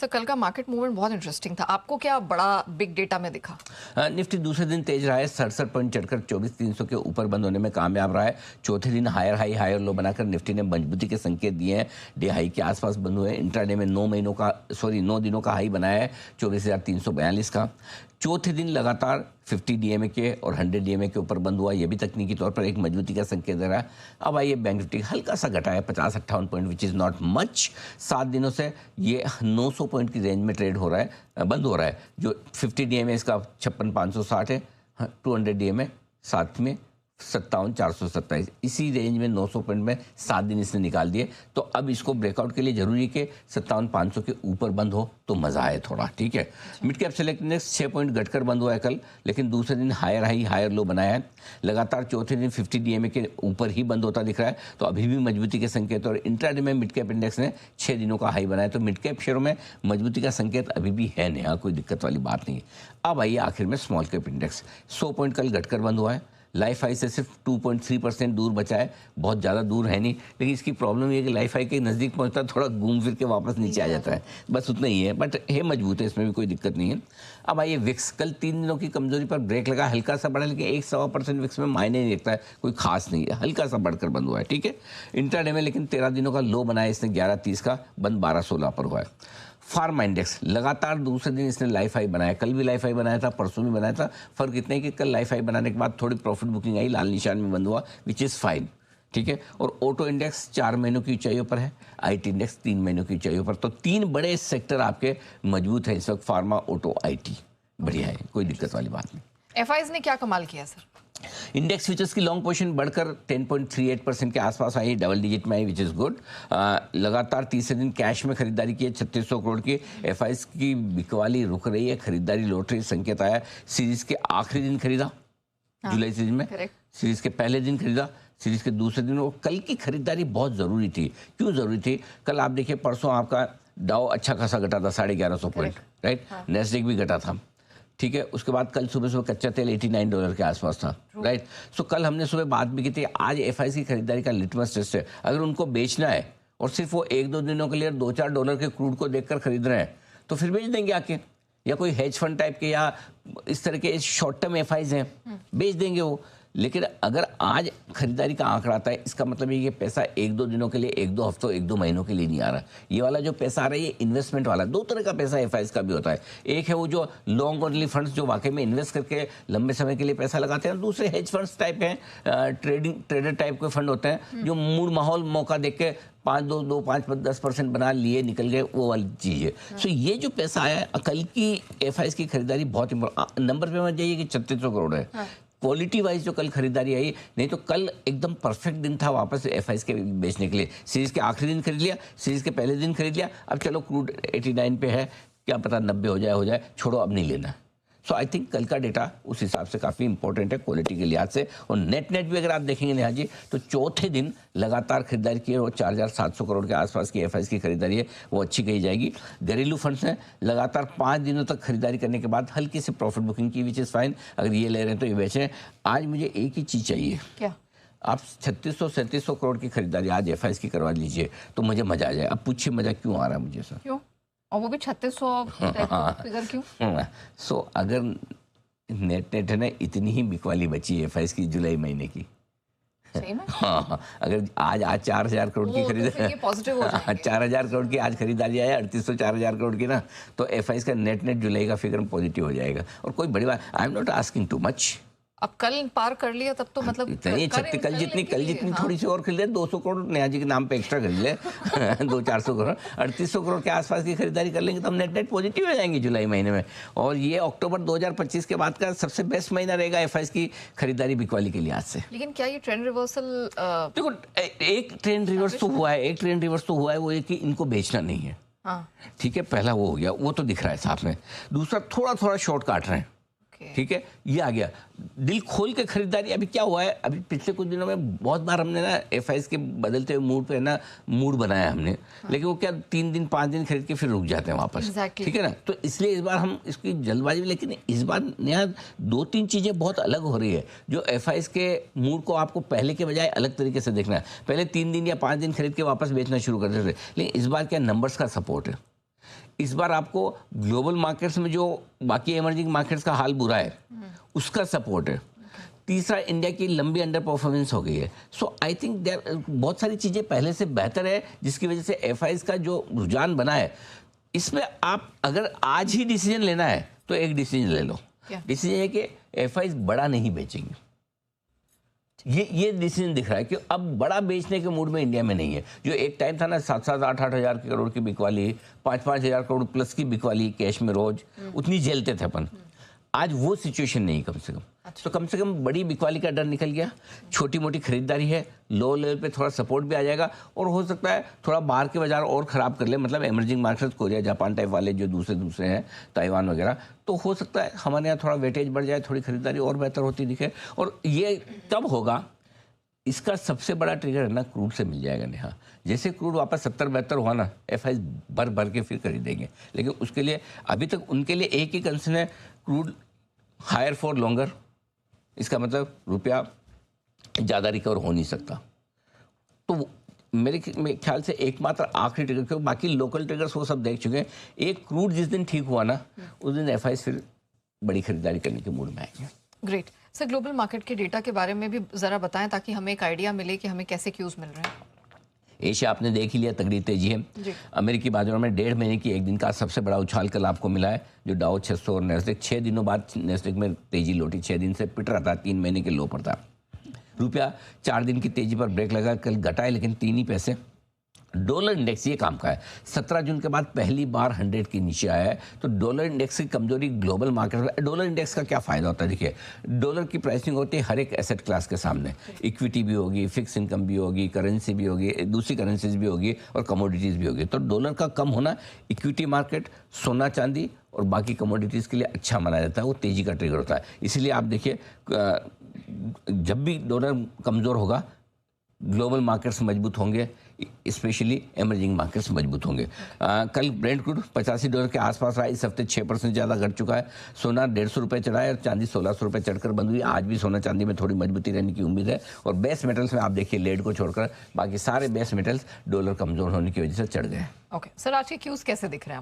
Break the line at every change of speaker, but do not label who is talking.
Sir कल का market movement बहुत इंटरेस्टिंग था, आपको क्या बड़ा बिग डेटा में दिखा?
निफ्टी दूसरे दिन तेज रहा है, 67 पॉइंट चढ़कर 24,300 के ऊपर बंद होने में कामयाब रहा है। चौथे दिन हायर हाई हायर लो बनाकर निफ्टी ने मजबूती के संकेत दिए हैं। डे हाई के आसपास बंद हुए। इंट्राडे में 9 दिनों का हाई बनाया है 24,342 का। चौथे दिन लगातार 50 डीएमए के और 100 डीएमए के ऊपर बंद हुआ। यह भी तकनीकी तौर पर एक मजबूती का संकेत दे रहा है। अब आइए बैंक निफ्टी हल्का सा घटा है 50-58 point, which is not much. 7 दिनों से ये 900 पॉइंट की रेंज में ट्रेड हो रहा है, बंद हो रहा है। जो 50 डीएमए इसका 56,560 है, 200 डीएमए साथ में 57,427, इसी रेंज में 900 पॉइंट में 7 दिन इसने निकाल दिए। तो अब इसको ब्रेकआउट के लिए जरूरी है कि 57,500 के ऊपर बंद हो तो मजा आए थोड़ा, ठीक है। Mid cap select index 6 point घटकर बंद हुआ है कल, लेकिन दूसरे दिन हायर हाई हायर लो बनाया है। लगातार चौथे दिन 50 डीएमए के ऊपर ही बंद होता दिख रहा है, तो अभी भी मजबूती के संकेत। और इंट्राडे में मिड कैप इंडेक्स ने 6 दिनों का हाई बनाया, तो मिड कैप शेयरों में मजबूती का संकेत अभी भी है नहीं, कोई दिक्कत वाली बात नहीं। अब आइए आखिर में स्मॉल कैप इंडेक्स 100 पॉइंट कल घटकर बंद हुआ है। लाइफ हाई से सिर्फ 2.3% दूर बचा है, बहुत ज़्यादा दूर है नहीं, लेकिन इसकी प्रॉब्लम ये है कि लाइफ हाई के नज़दीक पहुंचता है थोड़ा घूम फिर के वापस नीचे आ जाता है, बस उतना ही है। बट है मजबूत है, इसमें भी कोई दिक्कत नहीं है। अब आइए विक्स, कल 3 दिनों की कमजोरी पर ब्रेक लगा, हल्का सा बढ़ा, लेकिन 1-1.25% विक्स में मायने नहीं रखता है, कोई खास नहीं है, हल्का सा बढ़कर बंद हुआ है, ठीक है। इंट्राडे में लेकिन 13 दिनों का लो बनाया इसने 11.30 का, बंद 12.16 पर हुआ है। फार्मा इंडेक्स लगातार दूसरे दिन इसने लाइफ हाई बनाया, कल भी लाइफ हाई बनाया था, परसों भी बनाया था। फर्क इतना है कि कल लाइफ हाई बनाने के बाद थोड़ी प्रॉफिट बुकिंग आई, लाल निशान में बंद हुआ, विच इज़ फाइन, ठीक है। और ऑटो इंडेक्स 4 महीनों की ऊंचाइयों पर है, आईटी इंडेक्स 3 महीनों की ऊंचाइयों पर। तो 3 बड़े सेक्टर आपके मजबूत हैं इस वक्त, फार्मा, ऑटो, आईटी, बढ़िया है, कोई दिक्कत वाली बात नहीं।
एफआईज ने क्या कमाल किया सर?
इंडेक्स फ्यूचर्स की लॉन्ग पोजीशन बढ़कर 10.38% के आसपास आई, डबल डिजिट में आई, विच इज़ गुड। लगातार तीसरे दिन कैश में खरीदारी की है 3600 करोड़ की। एफआईज की बिकवाली रुक रही है, खरीदारी लौट रही, संकेत आया। सीरीज के आखिरी दिन खरीदा, जुलाई सीरीज में, सीरीज के पहले दिन खरीदा, सीरीज के दूसरे दिन। और कल की खरीदारी बहुत ज़रूरी थी। क्यों ज़रूरी थी? कल आप देखिए, परसों आपका डाउ अच्छा खासा घटा था, 1150 पॉइंट, राइट। नेस्डेक भी घटा था, ठीक है। उसके बाद कल सुबह कच्चा तेल $89 के आसपास था, राइट। सो कल हमने सुबह बात भी की थी, आज एफआईज की खरीदारी का लिटमस टेस्ट है। अगर उनको बेचना है और सिर्फ वो 1-2 दिनों के लिए $2-4 के क्रूड को देखकर खरीद रहे हैं, तो फिर बेच देंगे आके, या कोई हेज फंड टाइप के या इस तरह के शॉर्ट टर्म एफआईज हैं, बेच देंगे वो। लेकिन अगर आज खरीदारी का आंकड़ा आता है, इसका मतलब ये पैसा 1-2 दिनों के लिए, 1-2 हफ्तों, 1-2 महीनों के लिए नहीं आ रहा। ये वाला जो पैसा आ रहा है ये इन्वेस्टमेंट वाला। 2 तरह का पैसा एफआईज का भी होता है। एक है वो जो लॉन्ग ओनली फंड्स जो वाकई में इन्वेस्ट करके लंबे समय के लिए पैसा लगाते हैं, दूसरे हेज फंड्स टाइप हैं, ट्रेडर टाइप के फंड होते हैं जो मूड माहौल मौका देख के 5-10% बना लिए निकल गए, वो वाली चीज़ है। सो ये जो पैसा आया कल की एफआईज की खरीदारी बहुत इंपॉर्टेंट। नंबर पे मत जाइए कि 3600 करोड़ है, क्वालिटी वाइज जो कल खरीदारी आई, नहीं तो कल एकदम परफेक्ट दिन था वापस एफआईज के बेचने के लिए। सीरीज के आखिरी दिन खरीद लिया, सीरीज के पहले दिन खरीद लिया, अब चलो क्रूड 89 पे है, क्या पता 90 हो जाए, छोड़ो, अब नहीं लेना। सो आई थिंक कल का डेटा उस हिसाब से काफ़ी इंपॉर्टेंट है क्वालिटी के लिहाज से। और नेट भी अगर आप देखेंगे नेहा जी, तो चौथे दिन लगातार खरीदारी की है, और 4,700 करोड़ के आसपास की एफआईज की खरीदारी है, वो अच्छी कही जाएगी। घरेलू फंड्स हैं, लगातार 5 दिनों तक खरीदारी करने के बाद हल्की सी प्रॉफिट बुकिंग की, विच इज़ फाइन। अगर ये ले रहे हैं तो ये बेचें। आज मुझे एक ही चीज़ चाहिए, क्या? आप 3600-3700 करोड़ की खरीदारी आज एफआईज की करवा लीजिए तो मुझे मजा आ जाए। अब पूछिए मजा क्यों आ रहा है मुझे सर?
क्यों? और वो भी 3600 फिगर क्यों?
सो अगर नेट है ना, इतनी ही बिकवाली बची है एफआईज की जुलाई महीने की। हाँ, अगर आज 4,000 करोड़ की खरीदारी, 4,000 करोड़ की आज खरीदारी आया, 3800-4,000 करोड़ की ना, तो एफआईज का नेट जुलाई का फिगर पॉजिटिव हो जाएगा। और कोई बड़ी बात, I am not asking too much.
अब कल पार कर लिया तब तो मतलब
कल जितनी थोड़ी सी और खरीद ले, 200 करोड़ नेहा जी के नाम पे एक्स्ट्रा खरीद ले 200-400 करोड़, 3800 करोड़ के आसपास की खरीदारी कर लेंगे तो हम नेट पॉजिटिव हो जाएंगे जुलाई महीने में। और ये अक्टूबर 2025 के बाद का सबसे बेस्ट महीना रहेगा एफआईज की खरीदारी बिकवाली के लिहाज से।
लेकिन क्या ये ट्रेंड रिवर्सल?
देखो, एक ट्रेंड रिवर्स तो हुआ है, वो ये कि इनको बेचना नहीं है, ठीक है, पहला वो हो गया, वो तो दिख रहा है साथ में। दूसरा थोड़ा शॉर्ट काट रहे हैं, ठीक है, ये आ गया। दिल खोल के खरीदारी अभी क्या हुआ है, अभी पिछले कुछ दिनों में बहुत बार हमने ना एफआईज के बदलते हुए मूड पे ना मूड बनाया हमने, लेकिन वो क्या 3 दिन 5 दिन खरीद के फिर रुक जाते हैं वापस, ठीक है ना। तो इसलिए इस बार हम इसकी जल्दबाजी में, लेकिन इस बार नया 2-3 चीज़ें बहुत अलग हो रही है जो एफआईज के मूड को आपको पहले के बजाय अलग तरीके से देखना है। पहले 3 दिन या 5 दिन खरीद के वापस बेचना शुरू कर देते थे, लेकिन इस बार क्या नंबर्स का सपोर्ट है। इस बार आपको ग्लोबल मार्केट्स में जो बाकी इमर्जिंग मार्केट्स का हाल बुरा है उसका सपोर्ट है। तीसरा, इंडिया की लंबी अंडर परफॉर्मेंस हो गई है। सो आई थिंक देयर बहुत सारी चीज़ें पहले से बेहतर है, जिसकी वजह से एफआईज का जो रुझान बना है, इसमें आप अगर आज ही डिसीजन लेना है तो एक डिसीजन ले लो। डिसीजन है कि एफआईज बड़ा नहीं बेचेंगे। ये डिसीजन दिख रहा है कि अब बड़ा बेचने के मूड में इंडिया में नहीं है। जो एक टाइम था ना 7-7, 8-8 हज़ार करोड़ की बिकवाली, 5-5 हज़ार करोड़ प्लस की बिकवाली कैश में रोज, उतनी झेलते थे अपन। आज वो सिचुएशन नहीं कम से कम। तो कम से कम बड़ी बिकवाली का डर निकल गया, छोटी मोटी खरीदारी है, लो लेवल पे थोड़ा सपोर्ट भी आ जाएगा, और हो सकता है थोड़ा बाहर के बाजार और ख़राब कर ले, मतलब emerging markets Korea Japan type वाले जो दूसरे हैं, ताइवान वगैरह, तो हो सकता है हमारे यहाँ थोड़ा वेटेज बढ़ जाए, थोड़ी खरीदारी और बेहतर होती दिखे। और ये कब होगा, इसका सबसे बड़ा ट्रिगर है ना, क्रूड से मिल जाएगा नेहा। जैसे क्रूड वापस 70-72 हुआ ना, एफआई भर के फिर खरीदेंगे। लेकिन उसके लिए अभी तक उनके लिए एक ही कंसर्न है, क्रूड हायर फॉर लॉन्गर। इसका मतलब रुपया ज़्यादा रिकवर हो नहीं सकता। तो मेरे ख्याल से एकमात्र आखिरी ट्रिगर, क्योंकि बाकी लोकल ट्रिगर्स वो सब देख चुके हैं, एक क्रूड जिस दिन ठीक हुआ ना, उस दिन एफआई फिर बड़ी खरीदारी करने के मूड में आएंगे।
ग्रेट सर, ग्लोबल मार्केट के डेटा के बारे में भी ज़रा बताएं ताकि हमें एक आइडिया मिले कि हमें कैसे क्यूज मिल रहे हैं।
एशिया आपने देख ही लिया, तगड़ी तेजी है। अमेरिकी बाजारों में 1.5 महीने की एक दिन का सबसे बड़ा उछाल कल आपको मिला है, जो डाउ 600 और नेस्डेक 6 दिनों बाद नेस्डेक में तेजी लौटी। 6 दिन से पिट रहा था, 3 महीने के लो पर था। रुपया 4 दिन की तेजी पर ब्रेक लगा, कल घटा है लेकिन 3 ही पैसे। डॉलर इंडेक्स ये काम का है, 17 जून के बाद पहली बार 100 के नीचे आया है। तो डॉलर इंडेक्स की कमजोरी ग्लोबल मार्केट में, डॉलर इंडेक्स का क्या फायदा होता है, देखिए डॉलर की प्राइसिंग होती है हर एक एसेट क्लास के सामने। इक्विटी भी होगी, फिक्स इनकम भी होगी, करेंसी भी होगी, दूसरी करेंसीज भी होगी और कमोडिटीज़ भी होगी। तो डॉलर का कम होना इक्विटी मार्केट, सोना चांदी और बाकी कमोडिटीज़ के लिए अच्छा माना जाता है, वो तेज़ी का ट्रिगर होता है। इसीलिए आप देखिए जब भी डॉलर कमज़ोर होगा, ग्लोबल मार्केट्स मजबूत होंगे, स्पेशली इमर्जिंग मार्केट्स मजबूत होंगे। कल ब्रेंट क्रूड $85 के आसपास रहा, इस हफ्ते 6% ज़्यादा घट चुका है। सोना 150 रुपये चढ़ा है और चांदी 1600 रुपये चढ़कर बंद हुई। आज भी सोना चांदी में थोड़ी मजबूती रहने की उम्मीद है। और बेस मेटल्स में आप देखिए, लेड को छोड़कर बाकी सारे बेस मेटल्स डॉलर कमज़ोर होने की वजह से चढ़ गए।
ओके सर, आज के क्यूज कैसे दिख रहे हैं?